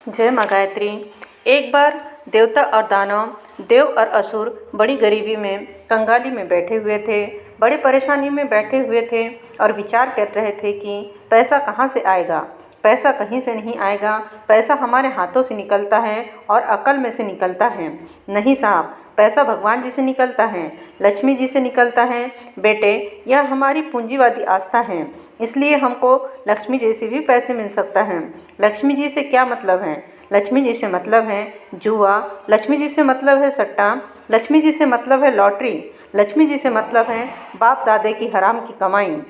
जय माँ गायत्री। एक बार देवता और दानव, देव और असुर बड़ी गरीबी में, कंगाली में बैठे हुए थे, बड़े परेशानी में बैठे हुए थे और विचार कर रहे थे कि पैसा कहाँ से आएगा। पैसा कहीं से नहीं आएगा, पैसा हमारे हाथों से निकलता है और अकल में से निकलता है। नहीं साहब, पैसा भगवान जी से निकलता है, लक्ष्मी जी से निकलता है। बेटे, यह हमारी पूंजीवादी आस्था है, इसलिए हमको लक्ष्मी जी से भी पैसे मिल सकता है। लक्ष्मी जी से क्या मतलब है? लक्ष्मी जी से मतलब है जुआ, लक्ष्मी जी से मतलब है सट्टा, लक्ष्मी जी से मतलब है लॉटरी, लक्ष्मी जी से मतलब है बाप दादे की हराम की कमाई।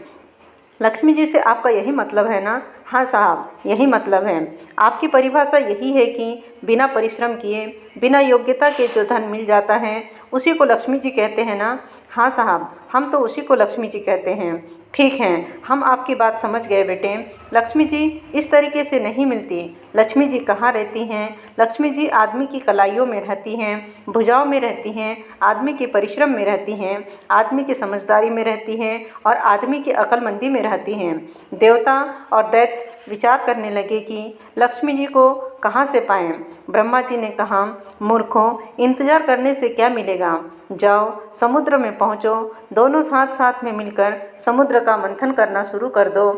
लक्ष्मी जी से आपका यही मतलब है ना? हाँ साहब, यही मतलब है। आपकी परिभाषा यही है कि बिना परिश्रम किए, बिना योग्यता के जो धन मिल जाता है उसी को लक्ष्मी जी कहते हैं ना? हाँ साहब, हम तो उसी को लक्ष्मी जी कहते हैं। ठीक है, हम आपकी बात समझ गए बेटे। लक्ष्मी जी इस तरीके से नहीं मिलती। लक्ष्मी जी कहाँ रहती हैं? लक्ष्मी जी आदमी की कलाइयों में रहती हैं, भुजाओं में रहती हैं, आदमी के परिश्रम में रहती हैं, आदमी की समझदारी में रहती हैं और आदमी की अक्लमंदी में रहती हैं। देवता और दैत्य विचार करने लगे कि लक्ष्मी जी को कहाँ से पाएं। ब्रह्मा जी ने कहा, मूर्खों, इंतजार करने से क्या मिलेगा? जाओ समुद्र में पहुँचो, दोनों साथ साथ में मिलकर समुद्र का मंथन करना शुरू कर दो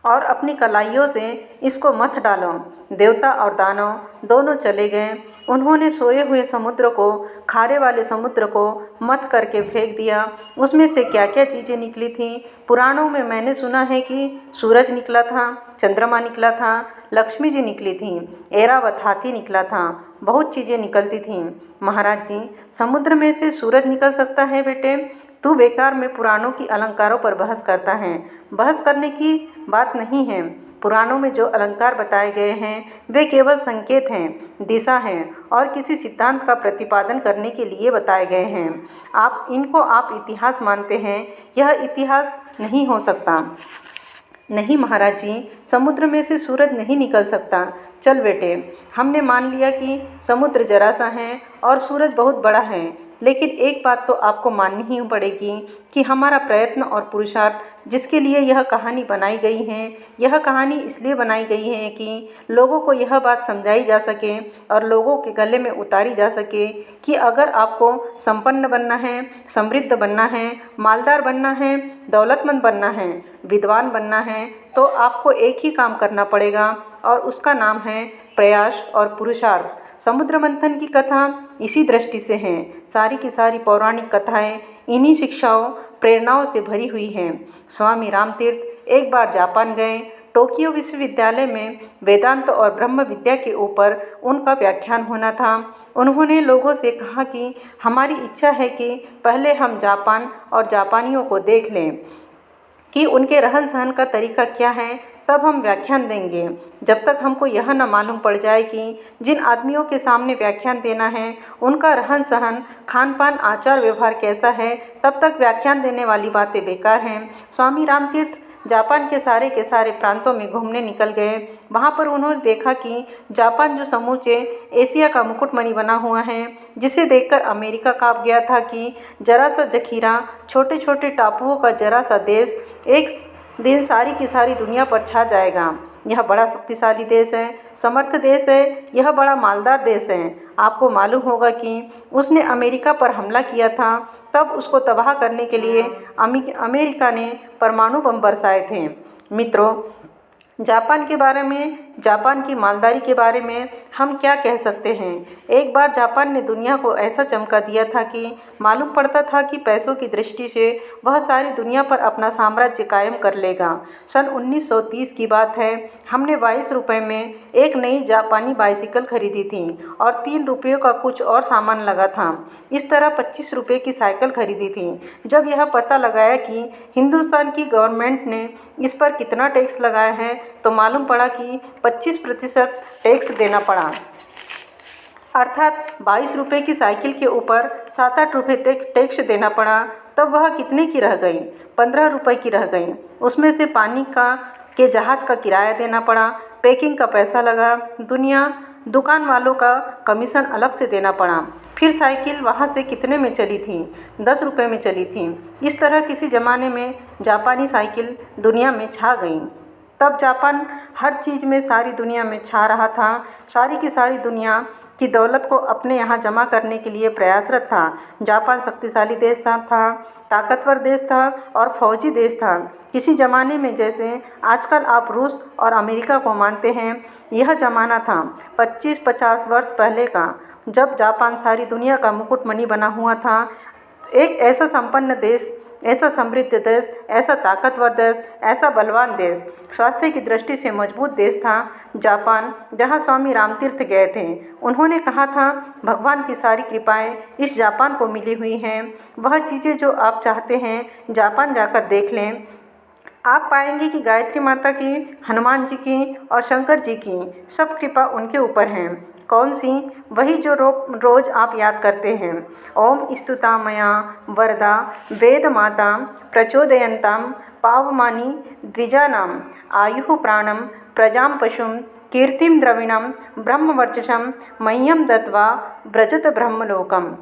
और अपनी कलाइयों से इसको मथ डालो। देवता और दानव दोनों चले गए। उन्होंने सोए हुए समुद्र को, खारे वाले समुद्र को मथ करके फेंक दिया। उसमें से क्या क्या चीज़ें निकली थीं? पुराणों में मैंने सुना है कि सूरज निकला था, चंद्रमा निकला था, लक्ष्मी जी निकली थीं, ऐरावत हाथी निकला था, बहुत चीज़ें निकलती थीं। महाराज जी, समुद्र में से सूरज निकल सकता है बेटे? तू बेकार में पुराणों की अलंकारों पर बहस करता है। बहस करने की बात नहीं है। पुराणों में जो अलंकार बताए गए हैं वे केवल संकेत हैं, दिशा हैं और किसी सिद्धांत का प्रतिपादन करने के लिए बताए गए हैं। आप इतिहास मानते हैं, यह इतिहास नहीं हो सकता। नहीं महाराज जी, समुद्र में से सूरज नहीं निकल सकता। चल बेटे, हमने मान लिया कि समुद्र जरा सा है और सूरज बहुत बड़ा है, लेकिन एक बात तो आपको माननी ही पड़ेगी कि हमारा प्रयत्न और पुरुषार्थ जिसके लिए यह कहानी बनाई गई है, यह कहानी इसलिए बनाई गई है कि लोगों को यह बात समझाई जा सके और लोगों के गले में उतारी जा सके कि अगर आपको संपन्न बनना है, समृद्ध बनना है, मालदार बनना है, दौलतमंद बनना है, विद्वान बनना है, तो आपको एक ही काम करना पड़ेगा और उसका नाम है प्रयास और पुरुषार्थ। समुद्र मंथन की कथा इसी दृष्टि से है। सारी की सारी पौराणिक कथाएं इन्हीं शिक्षाओं, प्रेरणाओं से भरी हुई हैं। स्वामी रामतीर्थ एक बार जापान गए। टोक्यो विश्वविद्यालय में वेदांत और ब्रह्म विद्या के ऊपर उनका व्याख्यान होना था। उन्होंने लोगों से कहा कि हमारी इच्छा है कि पहले हम जापान और जापानियों को देख लें कि उनके रहन सहन का तरीका क्या है, तब हम व्याख्यान देंगे। जब तक हमको यह न मालूम पड़ जाए कि जिन आदमियों के सामने व्याख्यान देना है उनका रहन सहन, खान पान, आचार व्यवहार कैसा है, तब तक व्याख्यान देने वाली बातें बेकार हैं। स्वामी रामतीर्थ जापान के सारे प्रांतों में घूमने निकल गए। वहाँ पर उन्होंने देखा कि जापान जो समूचे एशिया का मुकुटमणि बना हुआ है, जिसे देखकर अमेरिका काँप गया था कि जरा सा जखीरा, छोटे छोटे टापुओं का जरा सा देश एक दिन सारी की सारी दुनिया पर छा जाएगा। यह बड़ा शक्तिशाली देश है, समर्थ देश है, यह बड़ा मालदार देश है। आपको मालूम होगा कि उसने अमेरिका पर हमला किया था, तब उसको तबाह करने के लिए अमेरिका ने परमाणु बम बरसाए थे। मित्रों, जापान के बारे में, जापान की मालदारी के बारे में हम क्या कह सकते हैं? एक बार जापान ने दुनिया को ऐसा चमका दिया था कि मालूम पड़ता था कि पैसों की दृष्टि से वह सारी दुनिया पर अपना साम्राज्य कायम कर लेगा। सन 1930 की बात है। हमने 22 रुपये में एक नई जापानी बाइसिकल खरीदी थी और 3 रुपये का कुछ और सामान लगा था। इस तरह 25 रुपये की साइकिल खरीदी थी। जब यह पता लगाया कि हिंदुस्तान की गवर्नमेंट ने इस पर कितना टैक्स लगाया है, तो मालूम पड़ा कि 25% टैक्स देना पड़ा। अर्थात 22 रुपये की साइकिल के ऊपर 7-8 रुपये टैक्स देना पड़ा। तब वह कितने की रह गई? 15 रुपये की रह गई। उसमें से पानी के जहाज़ का किराया देना पड़ा, पैकिंग का पैसा लगा, दुकान वालों का कमीशन अलग से देना पड़ा। फिर साइकिल वहाँ से कितने में चली थी? 10 रुपये में चली थी। इस तरह किसी ज़माने में जापानी साइकिल दुनिया में छा गई। तब जापान हर चीज़ में सारी दुनिया में छा रहा था। सारी की सारी दुनिया की दौलत को अपने यहाँ जमा करने के लिए प्रयासरत था। जापान शक्तिशाली देश था, ताकतवर देश था और फौजी देश था। किसी ज़माने में जैसे आजकल आप रूस और अमेरिका को मानते हैं, यह ज़माना था 25-50 वर्ष पहले का, जब जापान सारी दुनिया का मुकुटमणि बना हुआ था। एक ऐसा संपन्न देश, ऐसा समृद्ध देश, ऐसा ताकतवर देश, ऐसा बलवान देश, स्वास्थ्य की दृष्टि से मजबूत देश था जापान, जहाँ स्वामी रामतीर्थ गए थे। उन्होंने कहा था, भगवान की सारी कृपाएं इस जापान को मिली हुई हैं। वह चीज़ें जो आप चाहते हैं, जापान जाकर देख लें। आप पाएंगे कि गायत्री माता की, हनुमान जी की और शंकर जी की सब कृपा उनके ऊपर हैं। कौन सी? वही जो रोज़ आप याद करते हैं। ओम स्तुता मया वरदा वेद माता प्रचोदयन्तां पावमानी द्विजानाम आयुः प्राणम प्रजां पशुं कीर्तिं द्रविणं ब्रह्मवर्चसं मह्यं दत्वा व्रजत ब्रह्मलोकम्।